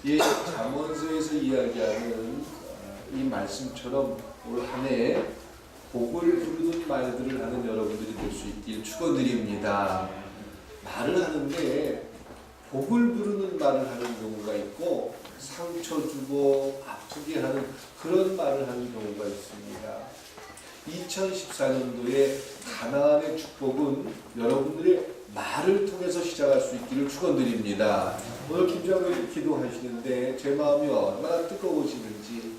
이 잠언서에서 이야기하는 이 말씀처럼 올 한 해 복을 부르는 말들을 하는 여러분들이 될 수 있길 축원드립니다. 말을 하는데 복을 부르는 말을 하는 경우가 있고 상처 주고 아프게 하는 그런 말을 하는 경우가 있습니다. 2014년도에 가나안의 축복은 여러분들의 말을 통해서 시작할 수 있기를 축원드립니다. 오늘 김장로님 기도하시는데 제 마음이 얼마나 뜨거워지는지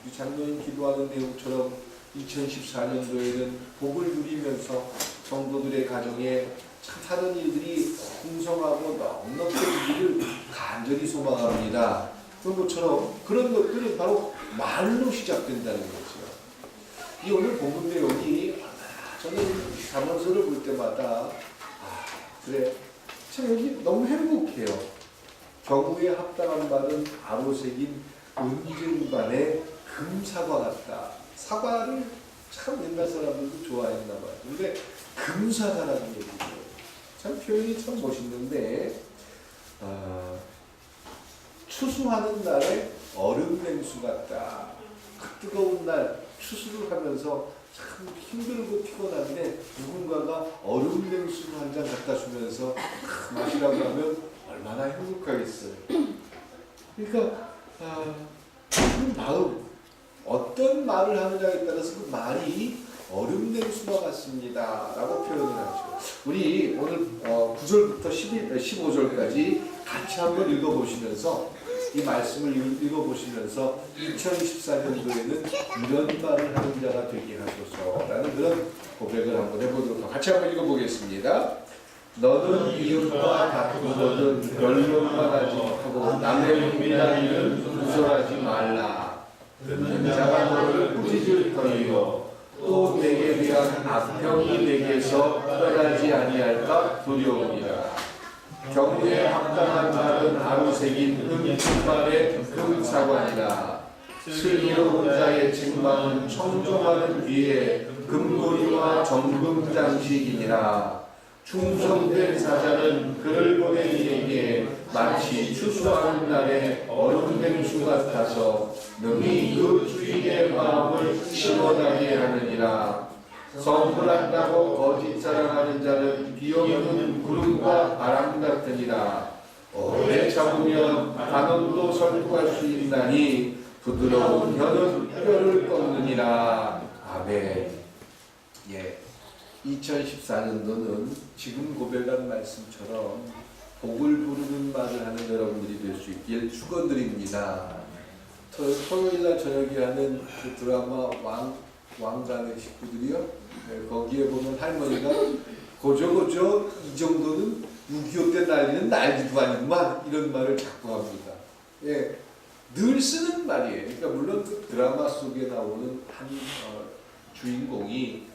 우리 장로님 기도하는 내용처럼 2014년도에는 복을 누리면서 성도들의 가정에 참 하는 일들이 풍성하고 넉넉히 되기를 간절히 소망합니다. 그런 것처럼 그런 것들은 바로 말로 시작된다는 거죠. 이 오늘 본문 내용이 저는 잠언서를 볼 때마다 그래 참 여기 너무 행복해요. 경우에 합당한 말은 아로새긴 은쟁반의 금사과 같다. 사과를 참 옛날 사람들도 좋아했나 봐요. 근데 금사과라는 얘기죠. 참 표현이 참 멋있는데 추수하는 날에 얼음 냉수 같다. 그 뜨거운 날 추수를 하면서 참 힘들고 피곤한데 누군가가 얼음 냉수 한 잔 갖다 주면서 마시라고 하면 얼마나 행복하겠어요. 그러니까 그 마음, 어떤 말을 하느냐에 따라서 그 말이 얼음 냉수와 같습니다 라고 표현을 하죠. 우리 오늘 9절부터 15절까지 같이 한번 읽어보시면서 이 말씀을 읽어보시면서 2014년도에는 이런 말을 하는 자가 되게 하소서 라는 그런 고백을 한번 해보도록 하고 같이 한번 읽어보겠습니다. 너는 이웃과 다투거든 변론만 하지 하고 남의 부인한 일을 누설하지 말라. 듣는 자가 너를 꾸짖을 터이요 또 내게 대한 악평이 내게서 떠나지 아니할까 두려우니라. 경우에 합당한 말은 아로새긴 은진말의 금사관이라. 슬기로운 자의 책망은 청종하는 뒤에 금고리와 정금장식이니라. 충성된 사자는 그를 보낸 이에게 마치 추수하는 날에 얼음 냉수 같아서 능히 그 주인의 마음을 시원하게 하느니라. 성불한다고 거짓 자랑하는 자는 비오는 구름과 바람 같으니라. 오래 참으면 단원도 설득할 수 있나니 부드러운 혀는 뼈를 꺾느니라. 아멘. 예. 2014년도는 지금 고백한 말씀처럼 복을 부르는 말을 하는 여러분들이 될 수 있길 축원드립니다. 토요일날 저녁에 하는 그 드라마 왕관의 식구들이요. 네, 거기에 보면 할머니가 고저 이 정도는 6.25 때 난리는 난리도 아니구만 이런 말을 자꾸 합니다. 예, 늘 쓰는 말이에요. 그러니까 물론 그 드라마 속에 나오는 한 주인공이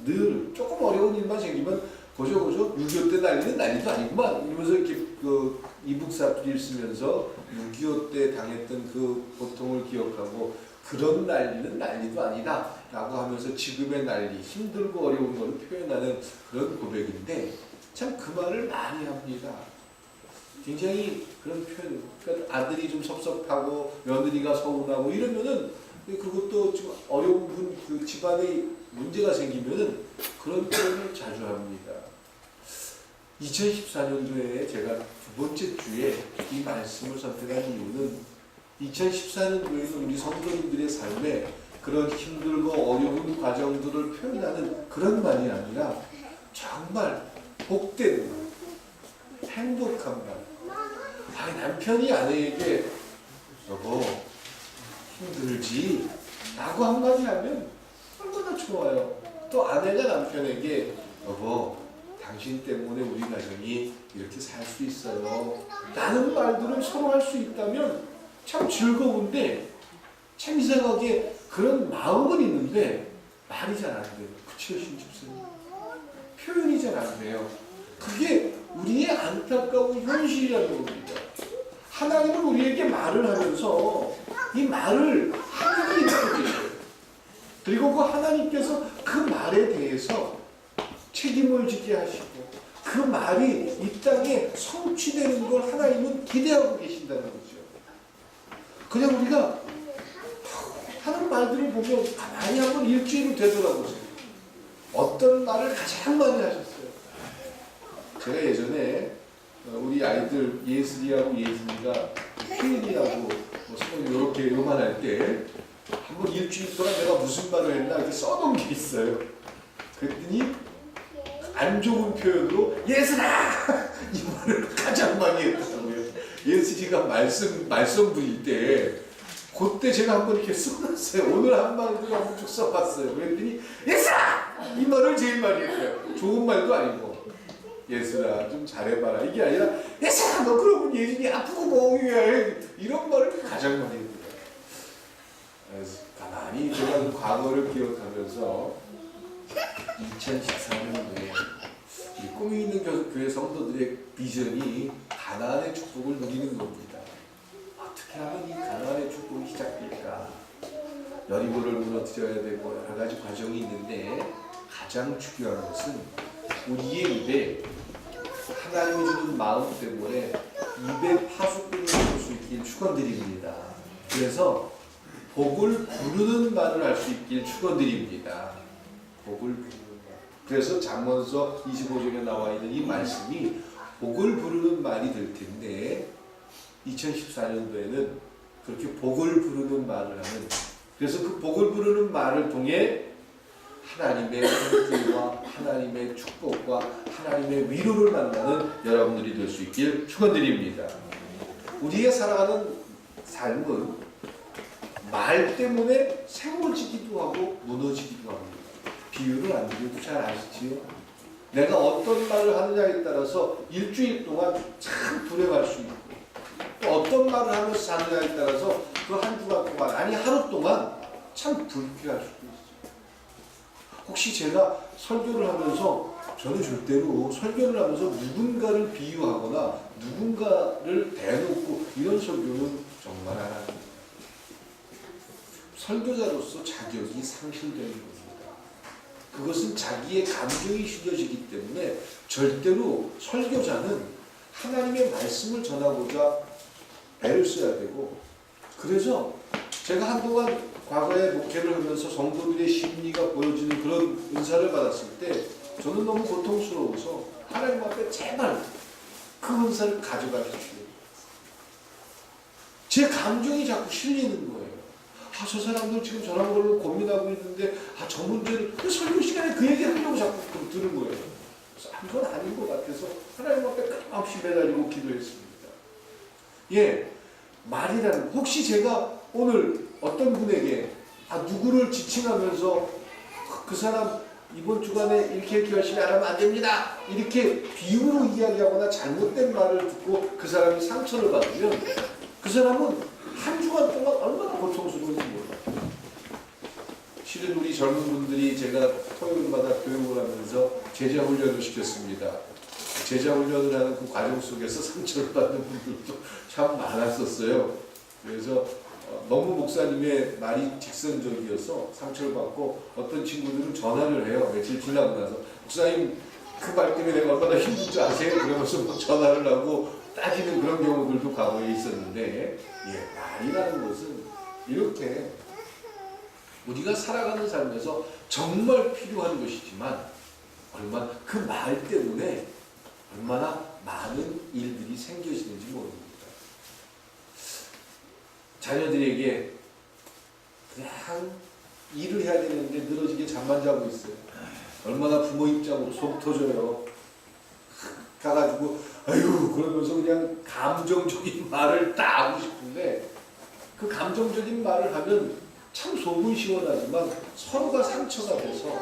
늘 조금 어려운 일만 생기면 고저 6.25 때 난리는 난리도 아니구만 이러면서 이렇게 그 이북 사투리를 쓰면서 6.25 때 당했던 그 고통을 기억하고 그런 난리는 난리도 아니다 라고 하면서 지금의 난리, 힘들고 어려운 것을 표현하는 그런 고백인데 참 그 말을 많이 합니다. 굉장히 그런 표현, 그러니까 아들이 좀 섭섭하고 며느리가 서운하고 이러면은 그것도 좀 어려운 그 집안에 문제가 생기면은 그런 표현을 자주 합니다. 2014년도에 제가 두 번째 주에 이 말씀을 선택한 이유는 2014년도에는 우리 성도님들의 삶에 그런 힘들고 어려운 과정들을 표현하는 그런 말이 아니라 정말 복된 말, 행복한 말. 남편이 아내에게 여보 힘들지? 라고 한마디 하면 얼마나 좋아요. 또 아내가 남편에게 여보 당신 때문에 우리 가정이 이렇게 살 수 있어요 라는 말들을 서로 할 수 있다면 참 즐거운데 참 이상하게 그런 마음은 있는데 말이 잘 안 돼요. 그치요 신집사님? 표현이 잘 안 돼요. 그게 우리의 안타까운 현실이라는 겁니다. 하나님은 우리에게 말을 하면서 이 말을 하나님이 듣고 계셔요. 그리고 그 하나님께서 그 말에 대해서 책임을 지게 하시고 그 말이 이 땅에 성취되는 걸 하나님은 기대하고 계신다는 거죠. 그냥 우리가 하는 말들을 보면 가만히 한번 일주일은 되돌아보세요. 어떤 말을 가장 많이 하셨어요? 제가 예전에 우리 아이들 예슬이하고 예진이가 휘인이라고 뭐 이렇게 요만할 때 한번 일주일 동안 내가 무슨 말을 했나 이렇게 써놓은 게 있어요. 그랬더니 안 좋은 표현으로 예슬아! 이 말을 가장 많이 했더라고요. 예슬이가 말씀 부릴 때 그때 제가 한번 이렇게 써놨어요. 오늘 한마디로 한번 쭉 써봤어요. 그랬더니 예슬아! 이 말을 제일 많이 했어요. 좋은 말도 아니고 예슬아 좀 잘해봐라 이게 아니라 예슬아 너 그러면 예진이 아프고 멍해 이런 말을 가장 많이 했어요. 그래서 가만히 제가 그 과거를 기억하면서 2014년도에 꿈이 있는 교회 성도들의 비전이 가나안의 축복을 누리는 겁니다. 어떻게 하면 이 가나안의 축복이 시작될까? 여리고를 무너뜨려야 되고 여러 가지 과정이 있는데 가장 중요한 것은 우리의 입에 하나님이 주는 마음 때문에 입에 파수꾼이 될 수 있길 축원드립니다. 그래서 복을 부르는 말을 할 수 있길 축원드립니다. 복을 부르는 말. 그래서 잠언서 25장에 나와 있는 이 말씀이 복을 부르는 말이 될 텐데 2014년도에는 그렇게 복을 부르는 말을 하는 그래서 그 복을 부르는 말을 통해 하나님의 함께와 하나님의 축복과 하나님의 위로를 만나는 여러분들이 될 수 있길 축원드립니다. 우리의 살아가는 삶은 말 때문에 세워지기도 하고 무너지기도 합니다. 비유를 안 드려도 잘 아시지요? 내가 어떤 말을 하느냐에 따라서 일주일 동안 참 불행할 수 있고 또 어떤 말을 하면서 사느냐에 따라서 그 한 주간 동안 아니 하루 동안 참 불쾌할 수도 있어요. 혹시 제가 설교를 하면서 저는 절대로 설교를 하면서 누군가를 비유하거나 누군가를 대놓고 이런 설교는 정말 안 합니다. 설교자로서 자격이 상실되는 겁니다. 그것은 자기의 감정이 실려지기 때문에 절대로 설교자는 하나님의 말씀을 전하고자 애를 써야 되고 그래서 제가 한동안 과거에 목회를 하면서 성도들의 심리가 보여지는 그런 은사를 받았을 때 저는 너무 고통스러워서 하나님 앞에 제발 그 은사를 가져가 주시오. 제 감정이 자꾸 실리는 거예요. 아, 저 사람들 지금 저런 걸로 고민하고 있는데 저 문제를 설교 시간에 그 얘기 하려고 자꾸 들은 거예요. 이건 아닌 것 같아서 하나님 앞에 끊임없이 매달리고 기도했습니다. 예, 말이라는 혹시 제가 오늘 어떤 분에게 누구를 지칭하면서 그 사람 이번 주간에 이렇게 열심히 안 하면 안 됩니다. 이렇게 비유로 이야기하거나 잘못된 말을 듣고 그 사람이 상처를 받으면 그 사람은 한 주간 동안 얼마나 고통스러운지 몰라요. 실은 우리 젊은 분들이 제가 토요일마다 교육을 하면서 제자 훈련을 시켰습니다. 제자 훈련을 하는 그 과정 속에서 상처를 받는 분들도 참 많았었어요. 그래서 너무 목사님의 말이 직선적이어서 상처를 받고 어떤 친구들은 전화를 해요. 며칠 지나고 나서 목사님 그 말 때문에 내가 얼마나 힘든지 아세요? 그러면서 뭐 전화를 하고 따지는 그런 경우들도 과거에 있었는데 예, 말이라는 것은 이렇게 우리가 살아가는 삶에서 정말 필요한 것이지만 얼마나 그 말 때문에 얼마나 많은 일들이 생겨지는지 모릅니다. 자녀들에게 그냥 일을 해야 되는데 늘어지게 잠만 자고 있어요. 얼마나 부모 입장으로 속 터져요. 가가지고 아유 그러면서 그냥 감정적인 말을 다 하고 싶은데 그 감정적인 말을 하면 참 속은 시원하지만 서로가 상처가 돼서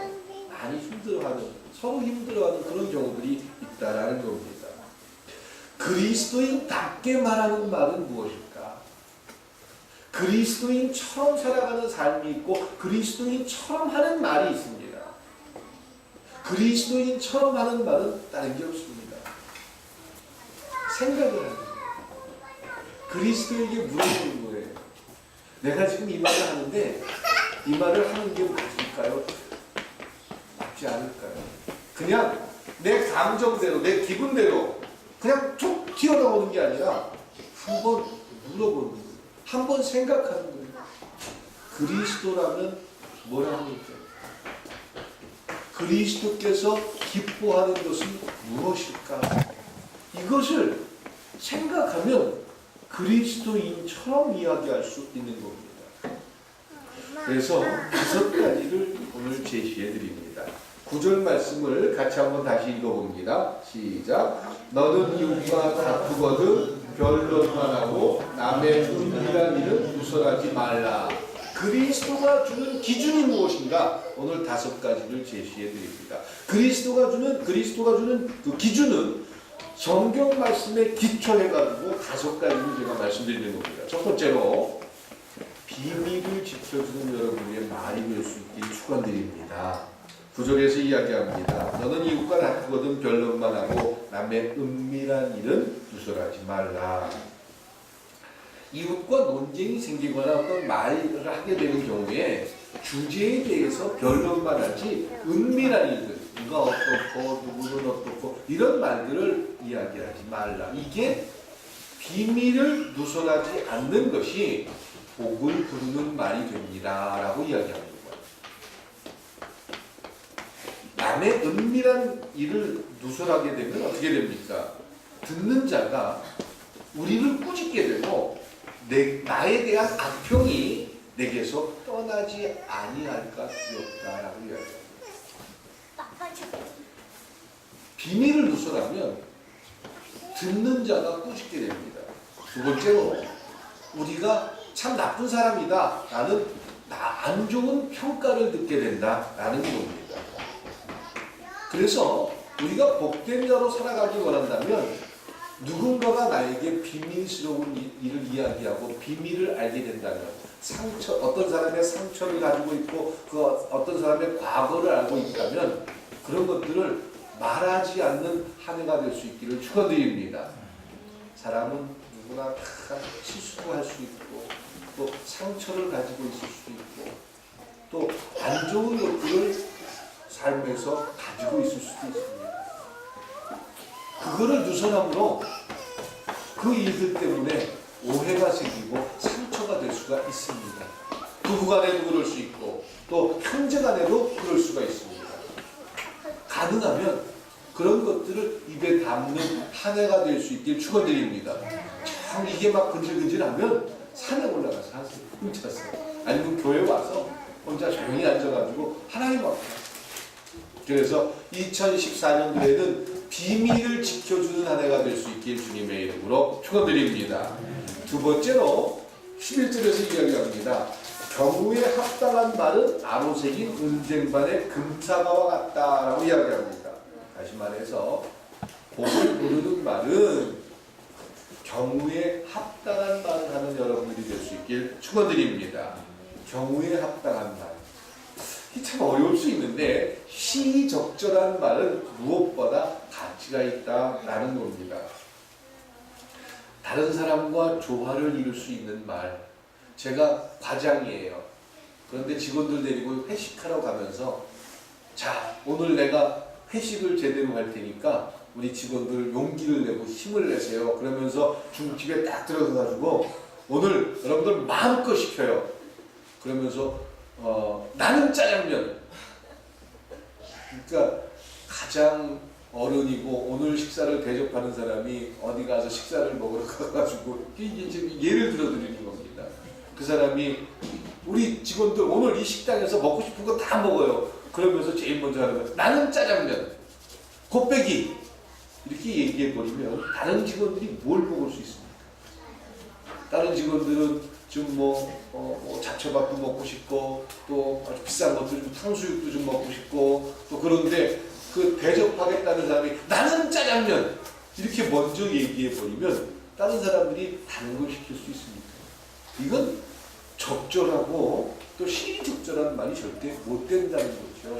많이 힘들어하는 서로 힘들어하는 그런 경우들이 있다라는 겁니다. 그리스도인답게 말하는 말은 무엇일까? 그리스도인처럼 살아가는 삶이 있고 그리스도인처럼 하는 말이 있습니다. 그리스도인처럼 하는 말은 다른 게 없습니다. 생각을 하는 거예요. 그리스도에게 물어보는 거예요. 내가 지금 이 말을 하는데 이 말을 하는 게 맞을까요? 맞지 않을까요? 그냥 내 감정대로 내 기분대로 그냥 툭 튀어나오는 게 아니라 한번 물어보는 거예요. 한번 생각하는 거예요. 그리스도라면 뭐랍니까? 그리스도께서 기뻐하는 것은 무엇일까? 이것을 생각하면 그리스도인처럼 이야기할 수 있는 겁니다. 그래서 5가지를 오늘 제시해 드립니다. 9절 말씀을 같이 한번 다시 읽어봅니다. 시작. 너는 이웃과 다투거든 변론만 하고 남의 은밀한 일은 누설하지 말라. 그리스도가 주는 기준이 무엇인가? 오늘 5가지를 제시해 드립니다. 그리스도가 주는 그 기준은 성경 말씀에 기초해가지고 5가지를 제가 말씀드리는 겁니다. 첫 번째로 비밀을 지켜주는 여러분의 말이 될 수 있길 축원드립니다. 9절에서 이야기합니다. 너는 이웃과 다투거든 변론만 하고 남의 은밀한 일은 누설하지 말라. 이웃과 논쟁이 생기거나 어떤 말을 하게 되는 경우에 주제에 대해서 변론만 하지 은밀한 일들, 누가 어떻고 누구는 어떻고 이런 말들을 이야기하지 말라. 이게 비밀을 누설하지 않는 것이 복을 부르는 말이 됩니다 라고 이야기합니다. 남의 은밀한 일을 누설하게 되면 어떻게 됩니까? 듣는 자가 우리를 꾸짖게 되고 나에 대한 악평이 내게서 떠나지 아니할까 두렵다라고 이야기합니다. 비밀을 누설하면 듣는 자가 꾸짖게 됩니다. 두 번째로 우리가 참 나쁜 사람이다 라는 안 좋은 평가를 듣게 된다라는 겁니다. 그래서 우리가 복된 자로 살아가기 원한다면 누군가가 나에게 비밀스러운 일을 이야기하고 비밀을 알게 된다면 어떤 사람의 상처를 가지고 있고 어떤 사람의 과거를 알고 있다면 그런 것들을 말하지 않는 한 해가 될 수 있기를 축원드립니다. 사람은 누구나 다 실수도 할 수 있고 또 상처를 가지고 있을 수도 있고 또 안 좋은 것들을 삶에서 가지고 있을 수도 있습니다. 그거를 누설함으로 그 일들 때문에 오해가 생기고 상처가 될 수가 있습니다. 부부간에도 그럴 수 있고 또 형제간에도 그럴 수가 있습니다. 가능하면 그런 것들을 입에 담는 한 해가 될 수 있길 축원드립니다. 참 이게 막 근질근질하면 산에 올라가서 하세요. 혼자서. 아니면 교회 와서 혼자 조용히 앉아가지고 하나님 앞에. 그래서 2014년도에는 비밀을 지켜주는 한 해가 될 수 있길 주님의 이름으로 축원드립니다. 두 번째로 11절에서 이야기합니다. 경우에 합당한 말은 아로새긴 은쟁반의 금사과와 같다라고 이야기합니다. 다시 말해서 복을 부르는 말은 경우에 합당한 말을 하는 여러분들이 될 수 있길 축원드립니다. 경우에 합당한 말. 참 어려울 수 있는데 시적절한 말은 무엇보다 가치가 있다라는 겁니다. 다른 사람과 조화를 이룰 수 있는 말. 제가 과장이에요. 그런데 직원들 데리고 회식하러 가면서 자, 오늘 내가 회식을 제대로 할 테니까 우리 직원들 용기를 내고 힘을 내세요. 그러면서 중집에 딱 들어가가지고 오늘 여러분들 마음껏 시켜요. 그러면서 나는 짜장면. 그러니까 가장 어른이고 오늘 식사를 대접하는 사람이 어디 가서 식사를 먹으러 가가지고 예를 들어 드리는 겁니다. 그 사람이 우리 직원들 오늘 이 식당에서 먹고 싶은 거 다 먹어요. 그러면서 제일 먼저 하는 거 나는 짜장면, 곱빼기 이렇게 얘기해버리면 다른 직원들이 뭘 먹을 수 있습니까? 다른 직원들은 좀 잡채밥도 먹고 싶고 또 아주 비싼 것도 좀 탕수육도 좀 먹고 싶고 또 그런데 그 대접하겠다는 사람이 나는 짜장면 이렇게 먼저 얘기해버리면 다른 사람들이 다른 걸 시킬 수 있습니까? 이건 적절하고 또 시적절한 말이 절대 못 된다는 거죠.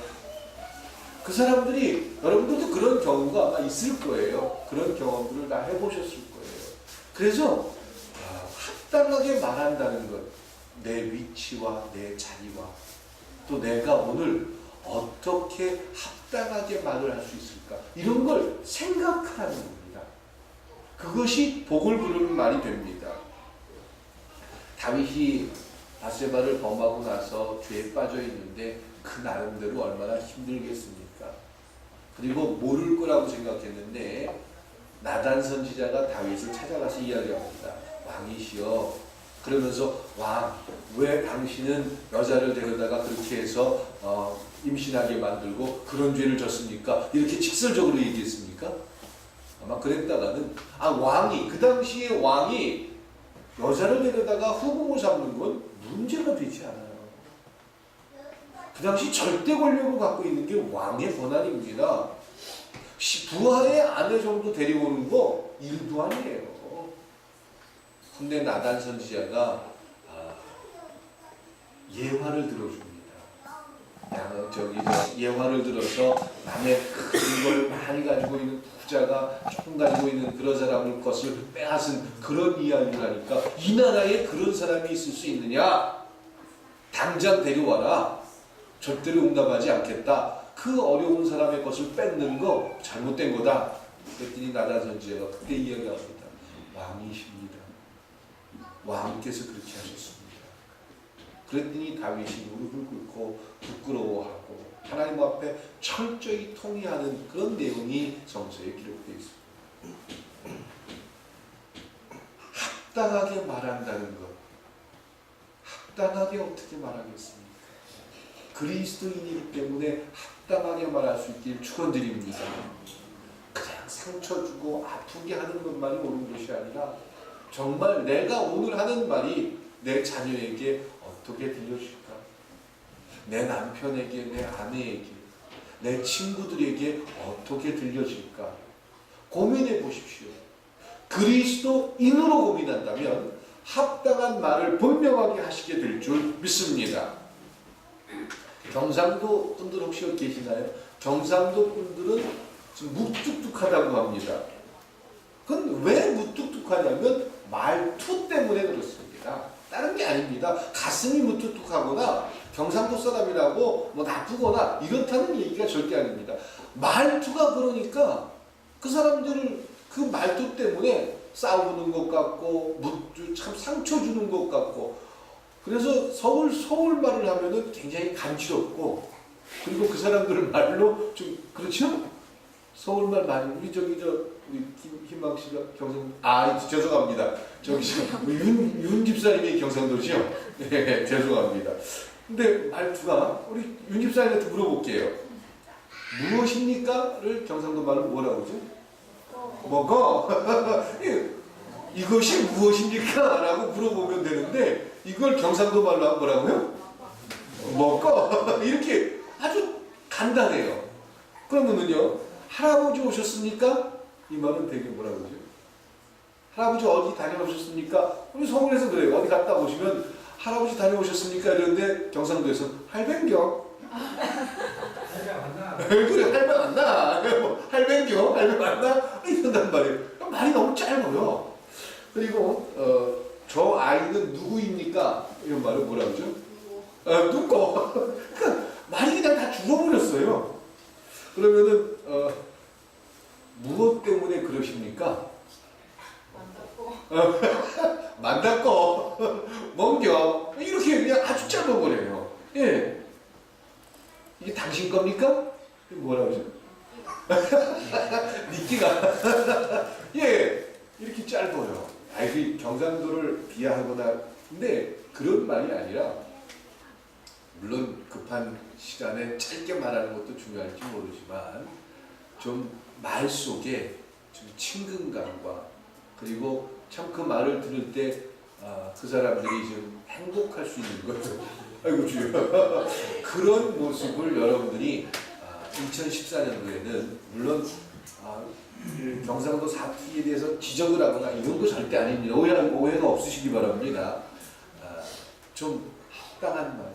그 사람들이 여러분들도 그런 경우가 아마 있을 거예요. 그런 경험들을 다 해보셨을 거예요. 그래서 합당하게 말한다는 것, 내 위치와 내 자리와 또 내가 오늘 어떻게 합당하게 말을 할 수 있을까 이런 걸 생각하라는 겁니다. 그것이 복을 부르는 말이 됩니다. 다윗이 바세바를 범하고 나서 죄에 빠져 있는데 그 나름대로 얼마나 힘들겠습니까? 그리고 모를 거라고 생각했는데 나단 선지자가 다윗을 찾아가서 이야기합니다. 왕이시여, 그러면서 왕, 왜 당신은 여자를 데려다가 그렇게 해서 임신하게 만들고 그런 죄를 졌습니까? 이렇게 직설적으로 얘기했습니까? 아마 그랬다가는 왕이, 그 당시에 왕이 여자를 데려다가 후궁을 삼는 건 문제가 되지 않아요. 그 당시 절대 권력을 갖고 있는 게 왕의 권한입니다. 부하의 아내 정도 데려오는 거 일도 아니에요. 근데 나단 선지자가 예화를 들어줍니다. 예화를 들어서 남의 큰 걸 많이 가지고 있는 부자가 조금 가지고 있는 그런 사람의 것을 빼앗은 그런 이야기를 하니까 이 나라에 그런 사람이 있을 수 있느냐? 당장 데려와라. 절대로 응답하지 않겠다. 그 어려운 사람의 것을 뺏는 거 잘못된 거다. 그랬더니 나단 선지자가 그때 이야기합니다. 왕이십니다. 왕께서 그렇게 하셨습니다. 그랬더니 다윗이 무릎을 꿇고 부끄러워하고 하나님 앞에 철저히 통회하는 그런 내용이 성서에 기록되어 있습니다. 합당하게 말한다는 것, 합당하게 어떻게 말하겠습니까? 그리스도인이기 때문에 합당하게 말할 수 있길 축원드립니다. 그냥 상처 주고 아프게 하는 것만이 옳은 것이 아니라 정말 내가 오늘 하는 말이 내 자녀에게 어떻게 들려줄까? 내 남편에게, 내 아내에게, 내 친구들에게 어떻게 들려질까? 고민해 보십시오. 그리스도인으로 고민한다면 합당한 말을 분명하게 하시게 될 줄 믿습니다. 경상도 분들 혹시 계시나요? 경상도 분들은 좀 무뚝뚝하다고 합니다. 그건 왜 무뚝뚝하냐면 말투 때문에 그렇습니다. 다른 게 아닙니다. 가슴이 무뚝뚝하거나 경상도 사람이라고 뭐 나쁘거나 이렇다는 얘기가 절대 아닙니다. 말투가 그러니까 그 사람들을 그 말투 때문에 싸우는 것 같고 참 상처 주는 것 같고, 그래서 서울 말을 하면은 굉장히 간지럽고, 그리고 그 사람들 말로 좀 그렇죠? 서울말 많이 우리 희망 씨가 경상 죄송합니다. 윤 집사님이 경상도죠? 네, 죄송합니다. 근데 말투가 우리 윤 집사님한테 물어볼게요. 무엇입니까?를 경상도 말로 뭐라고 하죠? 먹어. 이것이 무엇입니까? 라고 물어보면 되는데 이걸 경상도 말로 하면 뭐라고요? 먹어. 이렇게 아주 간단해요. 그러면은요, 할아버지 오셨습니까? 이 말은 되게 뭐라고 그러죠? 할아버지 어디 다녀오셨습니까? 우리 서울에서 그래요. 어디 갔다 오시면 할아버지 다녀오셨습니까? 이러는데 경상도에서 할뱅겨. 할뱅 왔나? 그래, 할뱅 왔나? 할뱅겨? 할뱅 왔나? 이런단 말이에요. 말이 너무 짧아요. 그리고 저 아이는 누구입니까? 이런 말은 뭐라고 그러죠? 누구? 그러니까 말이 그냥 다 죽어버렸어요. 그러면은 무엇 때문에 그러십니까? 만났고 멍겨 이렇게 그냥 아주 짧아버려요. 예, 이게 당신 겁니까? 뭐라고 하죠? 니끼가 예, 이렇게 짧아요. 그 경상도를 비하하거나, 근데 그런 말이 아니라, 물론 급한 시간에 짧게 말하는 것도 중요할지 모르지만 좀 말 속에 좀 친근감과, 그리고 참 그 말을 들을 때 그 사람들이 좀 행복할 수 있는 거죠. 아이고 주여. 그런 모습을 여러분들이 2014년도에는 물론 경상도 사투리에 대해서 지적을 하거나 이런 거 절대 아닙니다. 오해가 없으시기 바랍니다. 좀 합당한 말,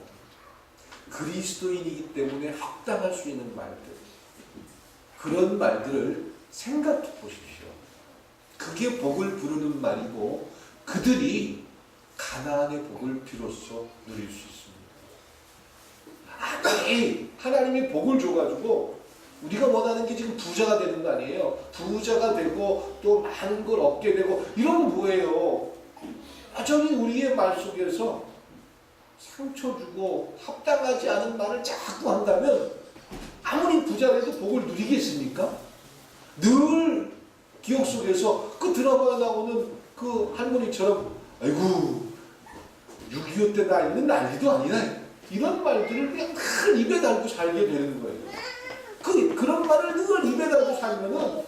그리스도인이기 때문에 합당할 수 있는 말들, 그런 말들을 생각해 보십시오. 그게 복을 부르는 말이고 그들이 가나안의 복을 비로소 누릴 수 있습니다. 하나님이 복을 줘가지고 우리가 원하는 게 지금 부자가 되는 거 아니에요. 부자가 되고 또 많은 걸 얻게 되고 이런 건 뭐예요? 여전히 우리의 말 속에서 상처 주고 합당하지 않은 말을 자꾸 한다면 아무리 부자라도 복을 누리겠습니까? 늘 기억 속에서 그 드라마에 나오는 그 할머니처럼 아이고 6.25 때 난리는 난리도 아니라 이런 말들을 그냥 늘 입에 달고 살게 되는 거예요. 그런 말을 늘 입에 달고 살면은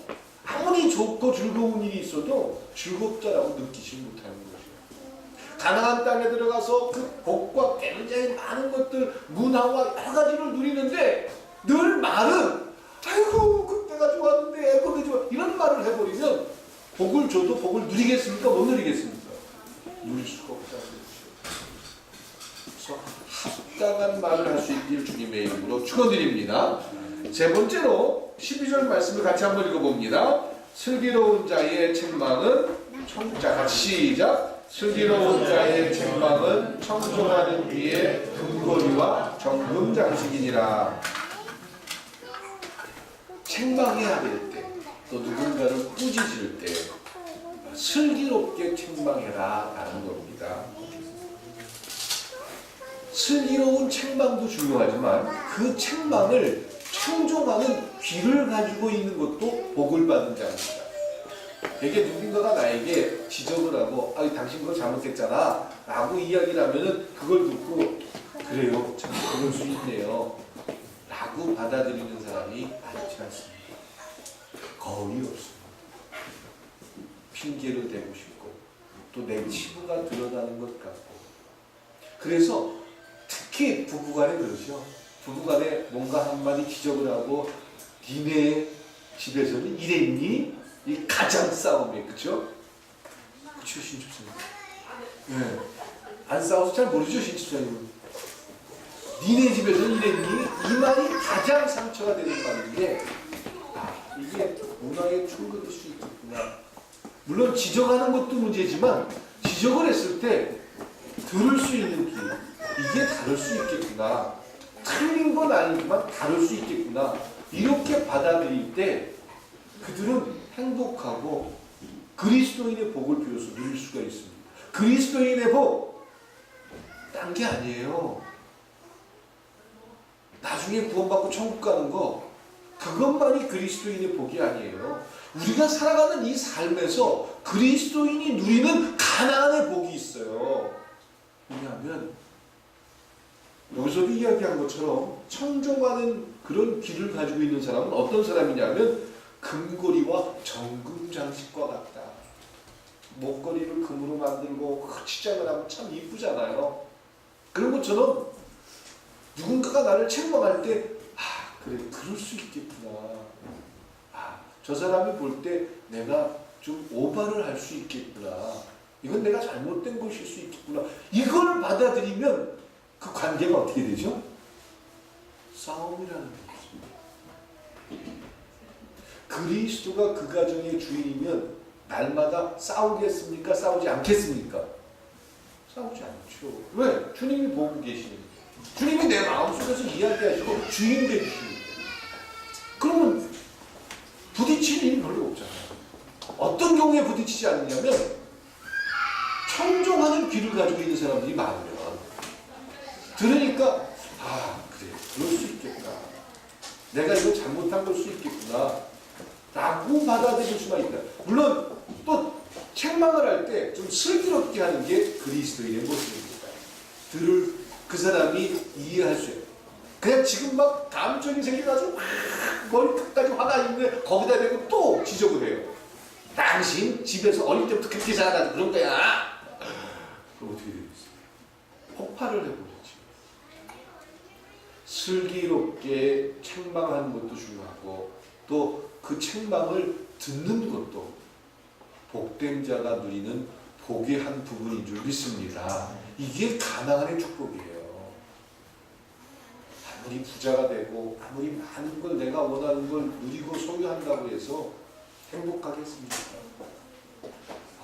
아무리 좋고 즐거운 일이 있어도 즐겁다라고 느끼지 못하는 거죠. 가나안 땅에 들어가서 그 복과 굉장히 많은 것들, 문화와 여러 가지를 누리는데 늘 말은 아이고 그때가 좋았는데 그때 좋아 이런 말을 해버리면 복을 줘도 복을 누리겠습니까? 못 누리겠습니까? 누릴 수가 없다는 거죠. 그래서 합당한 말을 할 수 있길 주님의 이름으로 축원드립니다. 세 번째로 12절 말씀을 같이 한번 읽어봅니다. 슬기로운 자의 책망은 시작. 슬기로운 자의 책망은 청정하는 귀의 금고리와 정금 장식이니라. 책망해야 될 때, 또 누군가를 꾸짖을 때 슬기롭게 책망해라 라는 겁니다. 슬기로운 책망도 중요하지만 그 책망을 청종하는 귀를 가지고 있는 것도 복을 받은 자입니다. 되게 누군가가 나에게 지적을 하고 당신 그거 잘못했잖아 라고 이야기를 하면은 그걸 듣고 그래요 참 그럴 수 있네요 라고 받아들이는 사람이 많지 않습니다. 거의 없습니다. 핑계를 대고 싶고 또 내 치부가 드러나는 것 같고 그래서 특히 부부간에 그러죠. 부부간에 뭔가 한마디 지적을 하고 니네 집에서는 이랬니? 이 가장 싸움이에요. 그쵸? 그쵸 신집사님? 네. 안 싸워서 잘 모르죠 신집사님은? 니네 집에서는 이랬니? 이 말이 가장 상처가 되는 말인데 이게 문화의 충격일 수 있겠구나. 물론 지적하는 것도 문제지만 지적을 했을 때 들을 수 있는 귀 이게 다를 수 있겠구나. 틀린 건 아니지만 다를 수 있겠구나. 이렇게 받아들일 때 그들은 행복하고 그리스도인의 복을 비로소 누릴 수가 있습니다. 그리스도인의 복, 딴 게 아니에요. 나중에 구원받고 천국 가는 거 그것만이 그리스도인의 복이 아니에요. 우리가 살아가는 이 삶에서 그리스도인이 누리는 가나안의 복이 있어요. 왜냐하면 여기서도 이야기한 것처럼 청종하는 그런 귀를 가지고 있는 사람은 어떤 사람이냐면 금고리와 정금 장식과 같다. 목걸이를 금으로 만들고 치장을 하면 참 이쁘잖아요. 그런 것처럼 누군가가 나를 책망할 때 그래 그럴 수 있겠구나. 저 사람이 볼 때 내가 좀 오바를 할 수 있겠구나. 이건 내가 잘못된 것일 수 있겠구나. 이걸 받아들이면 그 관계가 어떻게 되죠? 싸움이라는 거죠. 그리스도가 그 가정의 주인이면 날마다 싸우겠습니까? 싸우지 않겠습니까? 싸우지 않죠. 왜? 주님이 보고 계시니까. 주님이 내 마음속에서 이야기하시고 주인 되주시니까. 그러면 부딪힐 일이 별로 없잖아요. 어떤 경우에 부딪히지 않느냐면 청종하는 귀를 가지고 있는 사람들이 많으면 들으니까 그래 그럴 수 있겠다. 내가 이거 잘못한 걸 수 있겠구나 라고 받아들일 수가 있다. 물론 또 책망을 할 때 좀 슬기롭게 하는 게 그리스도인의 모습입니다. 들을 그 사람이 이해할 수 있어요. 그냥 지금 막 감정이 생겨가지고 머리 끝까지 화가 있는데 거기다 대고 또 지적을 해요. 당신 집에서 어릴 때부터 그렇게 자라가지고 그런 거야. 그럼 어떻게 되겠어요? 폭발을 해버리지. 슬기롭게 책망하는 것도 중요하고 또 그 책망을 듣는 것도 복된 자가 누리는 복의 한 부분인 줄 믿습니다. 이게 가나안의 축복이에요. 아무리 부자가 되고 아무리 많은 걸 내가 원하는 걸 누리고 소유한다고 해서 행복하겠습니까?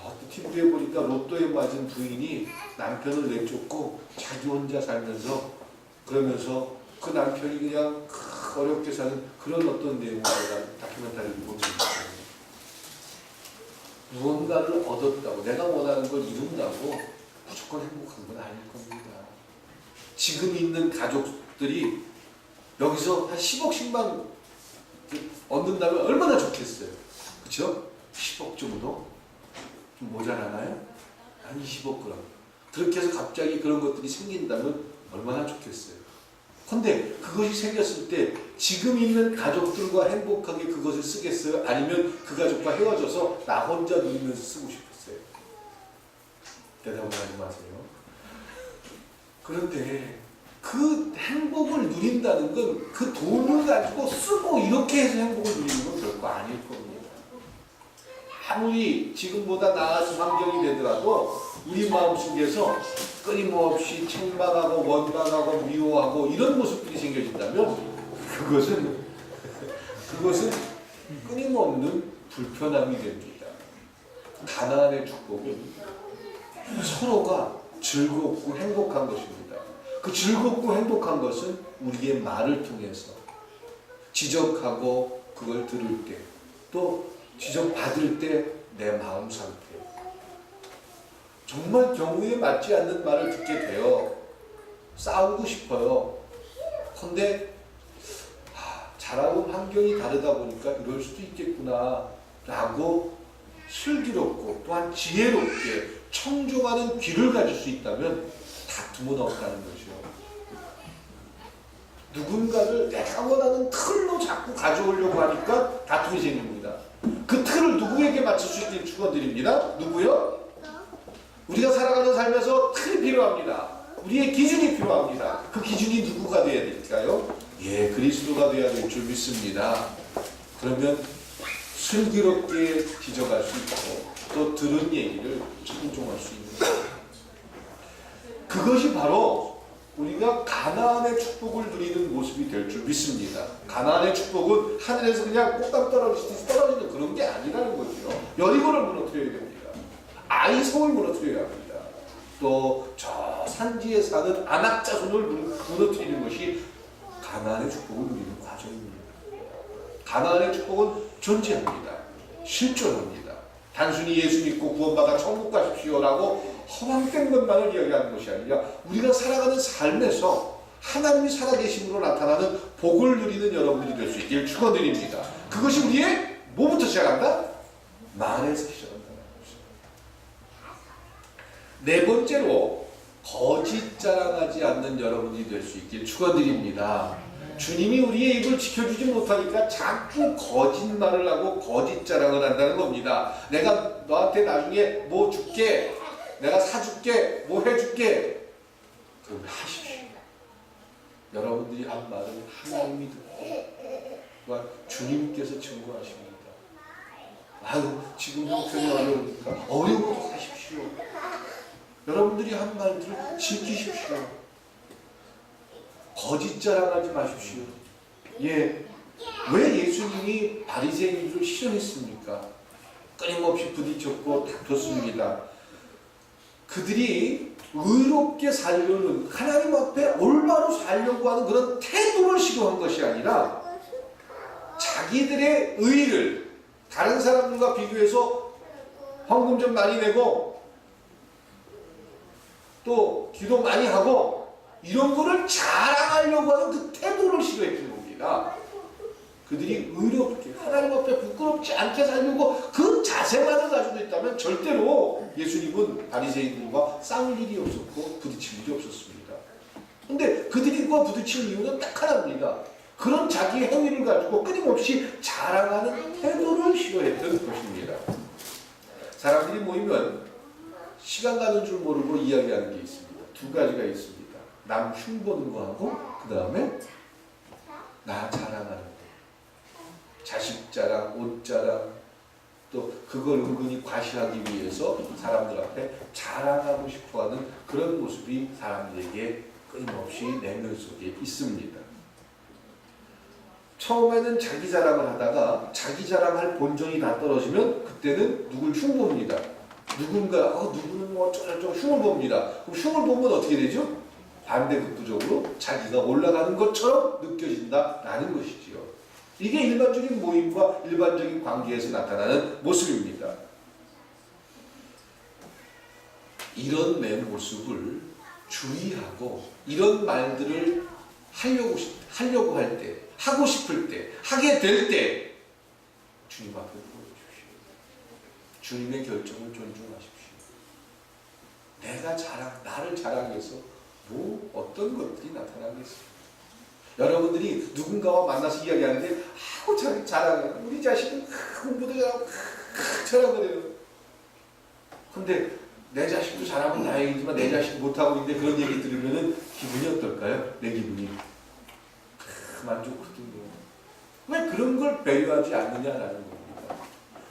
또 TV에 보니까 로또에 맞은 부인이 남편을 내쫓고 자기 혼자 살면서 그러면서 그 남편이 그냥 어렵게 사는 그런 어떤 내용을 다큐멘터리를 보면서 무언가를 얻었다고 내가 원하는 걸 이룬다고 무조건 행복한 건 아닐 겁니다. 지금 있는 가족들이 여기서 한 10억씩만 얻는다면 얼마나 좋겠어요. 그렇죠? 10억 정도? 좀 모자라나요? 한 20억 그럼. 그렇게 해서 갑자기 그런 것들이 생긴다면 얼마나 좋겠어요. 근데 그것이 생겼을 때 지금 있는 가족들과 행복하게 그것을 쓰겠어요? 아니면 그 가족과 헤어져서 나 혼자 누리면서 쓰고 싶었어요? 대답을 하지 마세요. 그런데 그 행복을 누린다는 건 그 돈을 가지고 쓰고 이렇게 해서 행복을 누리는 건 결코 아닐 겁니다. 아무리 지금보다 나아진 환경이 되더라도 우리 마음속에서 끊임없이 책망하고 원망하고 미워하고 이런 모습들이 생겨진다면 그것은 끊임없는 불편함이 됩니다. 가나안의 축복은 서로가 즐겁고 행복한 것입니다. 그 즐겁고 행복한 것은 우리의 말을 통해서 지적하고 그걸 들을 때, 또 지적받을 때 내 마음 상태, 정말 경우에 맞지 않는 말을 듣게 돼요. 싸우고 싶어요. 근데 자라온 환경이 다르다 보니까 이럴 수도 있겠구나 라고 슬기롭고 또한 지혜롭게 청종하는 귀를 가질 수 있다면 다툼은 없다는 거죠. 누군가를 내가 원하는 틀로 자꾸 가져오려고 하니까 다툼이 생깁니다. 그 틀을 누구에게 맞출 수 있게 축원드립니다. 누구요? 우리가 살아가는 삶에서 틀이 필요합니다. 우리의 기준이 필요합니다. 그 기준이 누구가 되어야 될까요? 예, 그리스도가 되어야 될 줄 믿습니다. 그러면 슬기롭게 지적할 수 있고 또 들은 얘기를 청종할 수 있는 거예요. 그것이 바로 우리가 가나안의 축복을 누리는 모습이 될 줄 믿습니다. 가나안의 축복은 하늘에서 그냥 꽃감 떨어지듯이 떨어지는 그런 게 아니라는 거죠. 여리고를 무너뜨려야 됩니다. 아이성을 무너뜨려야 합니다. 또 저 산지에 사는 아낙 자손을 무너뜨리는 것이 가나안의 축복을 누리는 과정입니다. 가나안의 축복은 존재합니다. 실존합니다. 단순히 예수 믿고 구원받아 천국 가십시오라고 허황된 것만을 이야기하는 것이 아니라 우리가 살아가는 삶에서 하나님이 살아계심으로 나타나는 복을 누리는 여러분들이 될 수 있기를 축원드립니다. 그것이 우리의 뭐부터 시작한다? 말에서 시작한다는 것입니다. 네 번째로 거짓 자랑하지 않는 여러분들이 될 수 있기를 축원드립니다. 주님이 우리의 입을 지켜주지 못하니까 자꾸 거짓말을 하고 거짓 자랑을 한다는 겁니다. 내가 너한테 나중에 뭐 줄게, 내가 사줄게, 뭐 해줄게. 그럼 하십시오. 여러분들이 한 말은 하나님이 듣고 주님께서 증거하십니다. 아유, 지금 형편이 어려우니까 어려워도 하십시오. 여러분들이 한 말들을 지키십시오. 거짓 자랑하지 마십시오. 예, 왜 예수님이 바리새인들을 싫어했습니까? 끊임없이 부딪혔고 다퉜습니다. 그들이 의롭게 살려는, 하나님 앞에 올바로 살려고 하는 그런 태도를 싫어한 것이 아니라 자기들의 의를 다른 사람들과 비교해서 헌금 좀 많이 내고 또 기도 많이 하고 이런 거를 자랑하려고 하는 그 태도를 싫어했던 겁니다. 그들이 의롭게 하나님 앞에 부끄럽지 않게 살려고 그 자세만을 가지고 있다면 절대로 예수님은 바리새인들과 싸울 일이 없었고 부딪힐 일이 없었습니다. 근데 그들과 부딪힌 이유는 딱 하나입니다. 그런 자기의 행위를 가지고 끊임없이 자랑하는 태도를 싫어했던 것입니다. 사람들이 모이면 시간 가는 줄 모르고 이야기하는 게 있습니다. 두 가지가 있습니다. 남 흉보는 거하고 그 다음에 나 자랑하는 거. 자식 자랑, 옷 자랑, 또 그걸 은근히 과시하기 위해서 사람들 앞에 자랑하고 싶어하는 그런 모습이 사람들에게 끊임없이 내면 속에 있습니다. 처음에는 자기 자랑을 하다가 자기 자랑할 본전이 다 떨어지면 그때는 누굴 흉봅니다. 누구는 뭐 어쩌고저쩌고 흉을 봅니다. 그럼 흉을 보면 어떻게 되죠? 반대급부적으로 자기가 올라가는 것처럼 느껴진다라는 것이지요. 이게 일반적인 모임과 일반적인 관계에서 나타나는 모습입니다. 이런 내 모습을 주의하고 이런 말들을 하려고 할 때, 하고 싶을 때, 하게 될 때 주님 앞에 보여주십시오. 주님의 결정을 존중하십시오. 나를 자랑해서 어떤 것들이 나타나겠습니까? 여러분들이 누군가와 만나서 이야기하는데 자기 자랑해. 우리 자식은 공부도 잘하고 저라고 그래요. 근데 내 자식도 잘하면 다행이지만 내 자식 못하고 있는데 그런 얘기 들으면 기분이 어떨까요? 내 기분이 만족스럽군요. 왜 그런 걸 배려하지 않느냐라는 겁니다.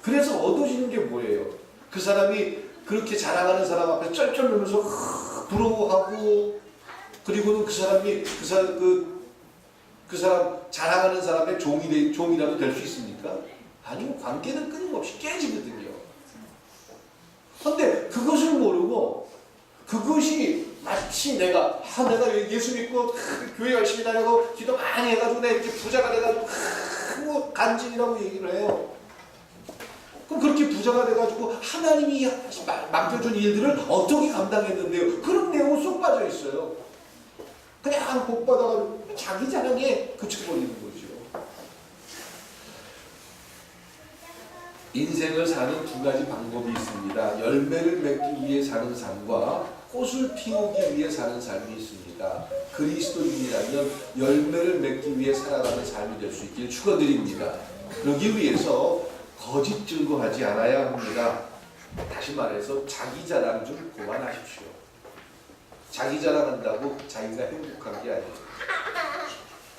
그래서 얻어지는 게 뭐예요? 그 사람이 그렇게 자랑하는 사람 앞에 쩔쩔 놀면서 부러워하고, 그리고는 그 사람이 그 사람 자랑하는 사람의 종이라도 될 수 있습니까? 아니요. 관계는 끊임없이 깨지거든요. 그런데 그것을 모르고 그것이 마치 내가 예수 믿고 교회 열심히 다니고 기도 많이 해가지고 내가 이렇게 부자가 돼가지고 간증이라고 얘기를 해요. 그럼 그렇게 부자가 돼가지고 하나님이 맡겨준 일들을 어떻게 감당했는데요? 그런 내용은 쏙 빠져 있어요. 그냥 복 받아가지고 자기 자랑에 그쳐버리는 거죠. 인생을 사는 두 가지 방법이 있습니다. 열매를 맺기 위해 사는 삶과 꽃을 피우기 위해 사는 삶이 있습니다. 그리스도인이라면 열매를 맺기 위해 살아가는 삶이 될 수 있길 축원드립니다. 그러기 위해서 거짓 증거하지 않아야 합니다. 다시 말해서 자기 자랑 좀 그만하십시오. 자기 자랑한다고 자기가 행복한 게 아니에요.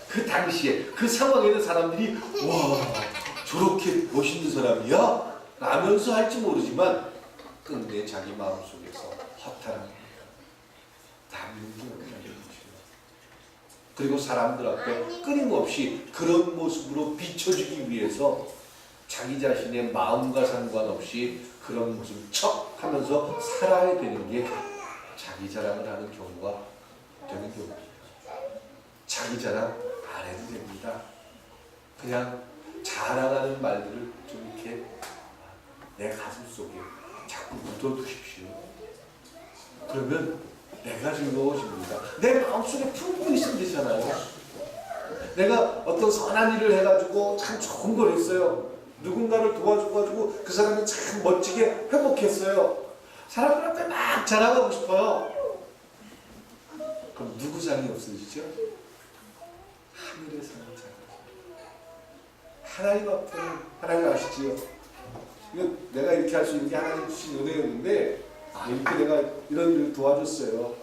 그 당시에 그 상황에는 사람들이 와 저렇게 멋있는 사람이야? 라면서 할지 모르지만 끝내 자기 마음속에서 허탈합니다. 남는 게 없는 거죠. 그리고 사람들 앞에 끊임없이 그런 모습으로 비춰주기 위해서 자기 자신의 마음과 상관없이 그런 모습 척 하면서 살아야 되는 게 자기 자랑을 하는 경우가 되는 경우입니다. 자기 자랑 안 해도 됩니다. 그냥 자랑하는 말들을 좀 이렇게 내 가슴 속에 자꾸 묻어두십시오. 그러면 내가 즐거워집니다. 내 마음속에 품고 있으면 되잖아요. 내가 어떤 선한 일을 해가지고 참 좋은 걸 했어요. 누군가를 도와줘가지고 그 사람이 참 멋지게 회복했어요. 사람들 앞에 막 자랑하고 싶어요. 그럼 누구 상이 없어지죠? 하늘의 상이 자랑. 하나님 앞에는 하나님 아시지요? 이거 내가 이렇게 할 수 있는 게 하나님 주신 은혜였는데 이렇게 내가 이런 일을 도와줬어요.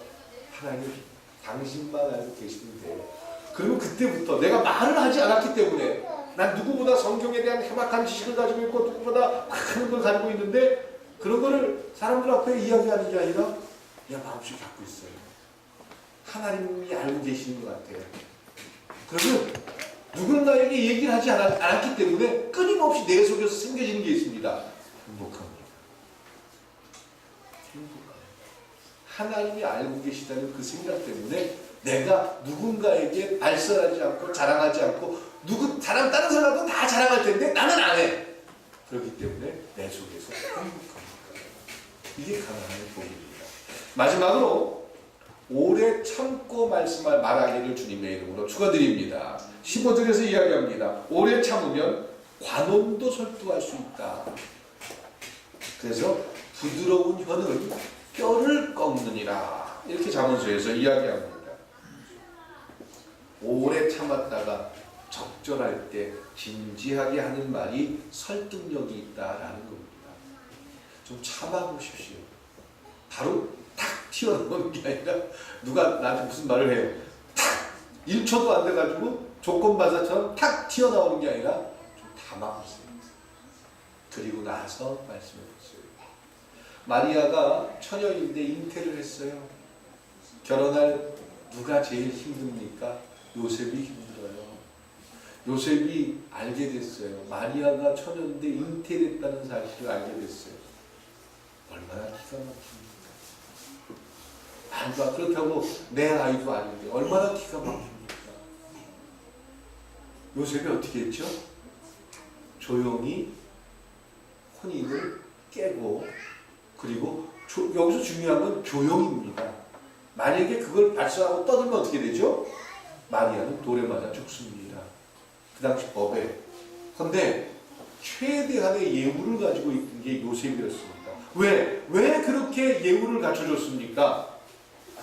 하나님 당신만 알고 계시면 돼요. 그리고 그때부터 내가 말을 하지 않았기 때문에 난 누구보다 성경에 대한 해박한 지식을 가지고 있고 누구보다 많은 걸 가지고 있는데 그런 거를 사람들 앞에 이야기하는 게 아니라 그냥 마음속에 갖고 있어요. 하나님이 알고 계시는 것 같아요. 그러면 누군가에게 얘기를 하지 않았기 때문에 끊임없이 내 속에서 생겨지는 게 있습니다. 행복합니다. 하나님이 알고 계시다는 그 생각 때문에 내가 누군가에게 발설하지 않고 자랑하지 않고 다른 사람도 다 자랑할 텐데 나는 안 해. 그렇기 때문에 내 속에서 행복합니다. 이게 가난한 복입니다. 마지막으로 오래 참고 말하기를 주님의 이름으로 축원드립니다. 15절에서 이야기합니다. 오래 참으면 관원도 설득할 수 있다. 그래서 부드러운 혀는 뼈를 꺾느니라. 이렇게 잠언서에서 이야기합니다. 오래 참았다가 적절할 때 진지하게 하는 말이 설득력이 있다라는 겁니다. 좀 참아보십시오. 바로 탁 튀어나오는 게 아니라 누가 나한테 무슨 말을 해요. 탁! 1초도 안 돼가지고 조건반사처럼 탁 튀어나오는 게 아니라 좀 담아보세요. 그리고 나서 말씀해보세요. 마리아가 처녀인데 잉태를 했어요. 결혼할 누가 제일 힘듭니까? 요셉이 힘들어요. 요셉이 알게 됐어요. 마리아가 처녀인데 잉태됐다는 사실을 알게 됐어요. 얼마나 기가 막힙니까? 아이가 그렇다고 내 아이도 아닌데 얼마나 기가 막힙니까? 요셉이 어떻게 했죠? 조용히 혼인을 깨고 그리고 여기서 중요한 건 조용입니다. 만약에 그걸 발사하고 떠들면 어떻게 되죠? 마리아는 돌에 맞아 죽습니다. 그 당시 법에. 그런데 최대한의 예우를 가지고 있던 게 요셉이었습니다. 왜 그렇게 예우를 갖춰줬습니까?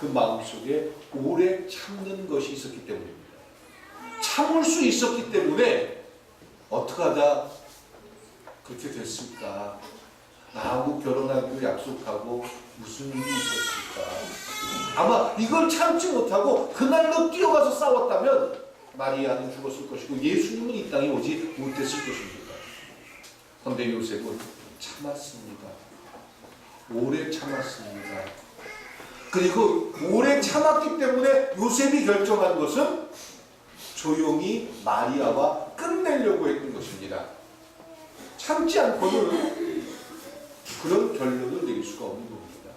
그 마음속에 오래 참는 것이 있었기 때문입니다. 참을 수 있었기 때문에 어떻게 하다 그렇게 됐을까? 나하고 결혼하기로 약속하고 무슨 일이 있었을까? 아마 이걸 참지 못하고 그날로 뛰어가서 싸웠다면 마리아는 죽었을 것이고 예수님은 이 땅에 오지 못했을 것입니다. 그런데 요셉은 참았습니다. 오래 참았습니다. 그리고 오래 참았기 때문에 요셉이 결정한 것은 조용히 마리아와 끝내려고 했던 것입니다. 참지 않고는 그런 결론을 내릴 수가 없는 겁니다.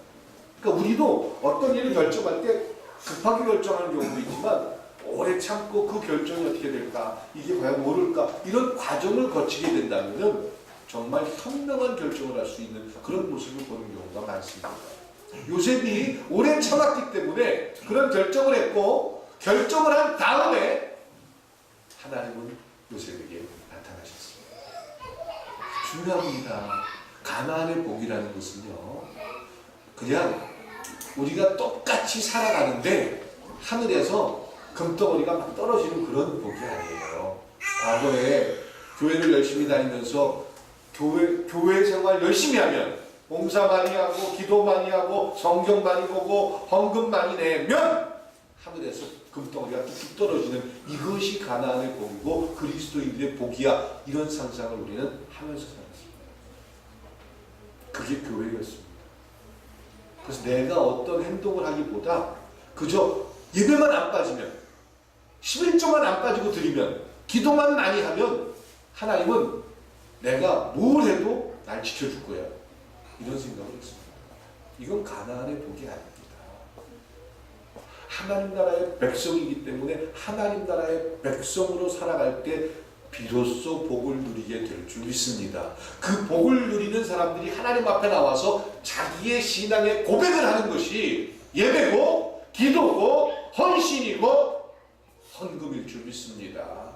그러니까 우리도 어떤 일을 결정할 때 급하게 결정하는 경우도 있지만 오래 참고 그 결정이 어떻게 될까? 이게 과연 옳을까? 이런 과정을 거치게 된다면 정말 현명한 결정을 할 수 있는 그런 모습을 보는 경우가 많습니다. 요셉이 오래 참았기 때문에 그런 결정을 했고 결정을 한 다음에 하나님은 요셉에게 나타나셨습니다. 중요합니다. 가나안의 복이라는 것은요, 그냥 우리가 똑같이 살아가는데 하늘에서 금덩어리가 막 떨어지는 그런 복이 아니에요. 과거에 교회를 열심히 다니면서 교회 생활 열심히 하면 봉사 많이 하고 기도 많이 하고 성경 많이 보고 헌금 많이 내면 하늘에서 금덩어리가 뚝뚝 떨어지는 이것이 가나안의 복이고 그리스도인들의 복이야. 이런 상상을 우리는 하면서 살았습니다. 그게 교회였습니다. 그래서 내가 어떤 행동을 하기보다 그저 예배만 안 빠지면 11조만 안 빠지고 드리면 기도만 많이 하면 하나님은 내가 뭘 해도 날 지켜줄 거야. 이런 생각을 했습니다. 이건 가나안의 복이 아닙니다. 하나님 나라의 백성이기 때문에 하나님 나라의 백성으로 살아갈 때 비로소 복을 누리게 될 줄 믿습니다. 그 복을 누리는 사람들이 하나님 앞에 나와서 자기의 신앙의 고백을 하는 것이 예배고 기도고 헌신이고 헌금일 줄 믿습니다.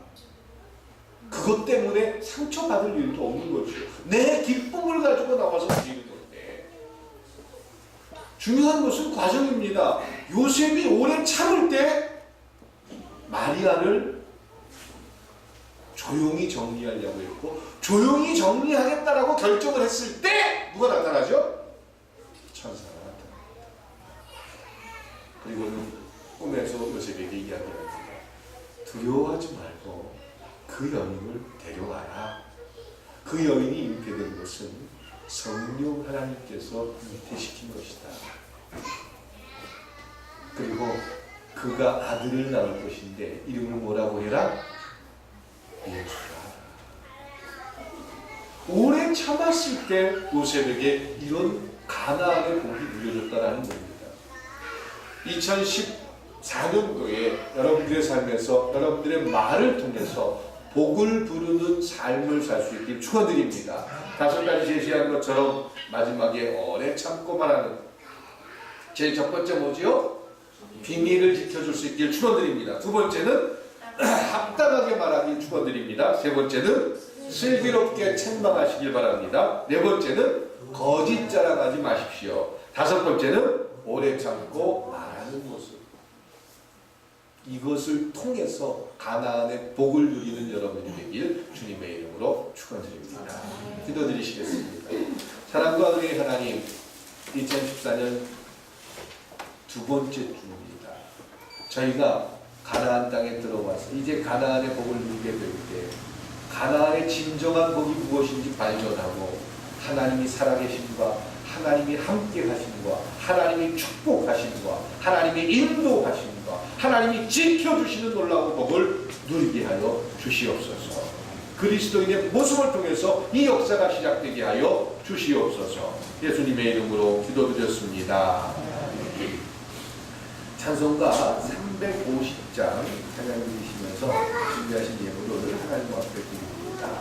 그것 때문에 상처받을 일도 없는 거죠. 내 기쁨을 가지고 나와서 드리는 건데 중요한 것은 과정입니다. 요셉이 오래 참을 때 마리아를 조용히 정리하려고 했고 조용히 정리하겠다라고 결정을 했을 때 누가 나타나죠? 천사가 나타납니다. 그리고는 꿈에서 요셉에게 이야기합니다. 두려워하지 말고 그 여인을 데려와라. 그 여인이 잉태된 것은 성령 하나님께서 잉태시킨 것이다. 그리고 그가 아들을 낳을 것인데 이름을 뭐라고 해라? 예수라. 오래 참았을 때 요셉에게 이런 가나안의 복이 누려졌다라는 겁니다. 2014년도에 여러분들의 삶에서 여러분들의 말을 통해서 복을 부르는 삶을 살 수 있길 축원드립니다. 5가지 제시한 것처럼 마지막에 오래 참고 말하는 제일 첫 번째 뭐지요? 비밀을 지켜줄 수 있길 축원드립니다. 두 번째는 합당하게 말하길 축원드립니다. 세 번째는 슬기롭게 책망하시길 바랍니다. 네 번째는 거짓 자랑하지 마십시오. 다섯 번째는 오래 참고 말하는 모습. 이것을 통해서 가나안의 복을 누리는 여러분이 되길 주님의 이름으로 축원드립니다. 기도드리시겠습니다. 사랑과 은혜의 하나님, 2014년 두 번째 주입니다. 저희가 가나안 땅에 들어와서 이제 가나안의 복을 누리게 될 때 가나안의 진정한 복이 무엇인지 발견하고 하나님이 살아계심과 하나님이 함께 하심과 하나님이 축복하심과 하나님이 인도하심과 하나님이 지켜주시는 놀라운 복을 누리게 하여 주시옵소서. 그리스도인의 모습을 통해서 이 역사가 시작되게 하여 주시옵소서. 예수님의 이름으로 기도드렸습니다. 찬송가 350장 찬양 드리시면서 준비하신 예물을 하나님 앞에 드립니다.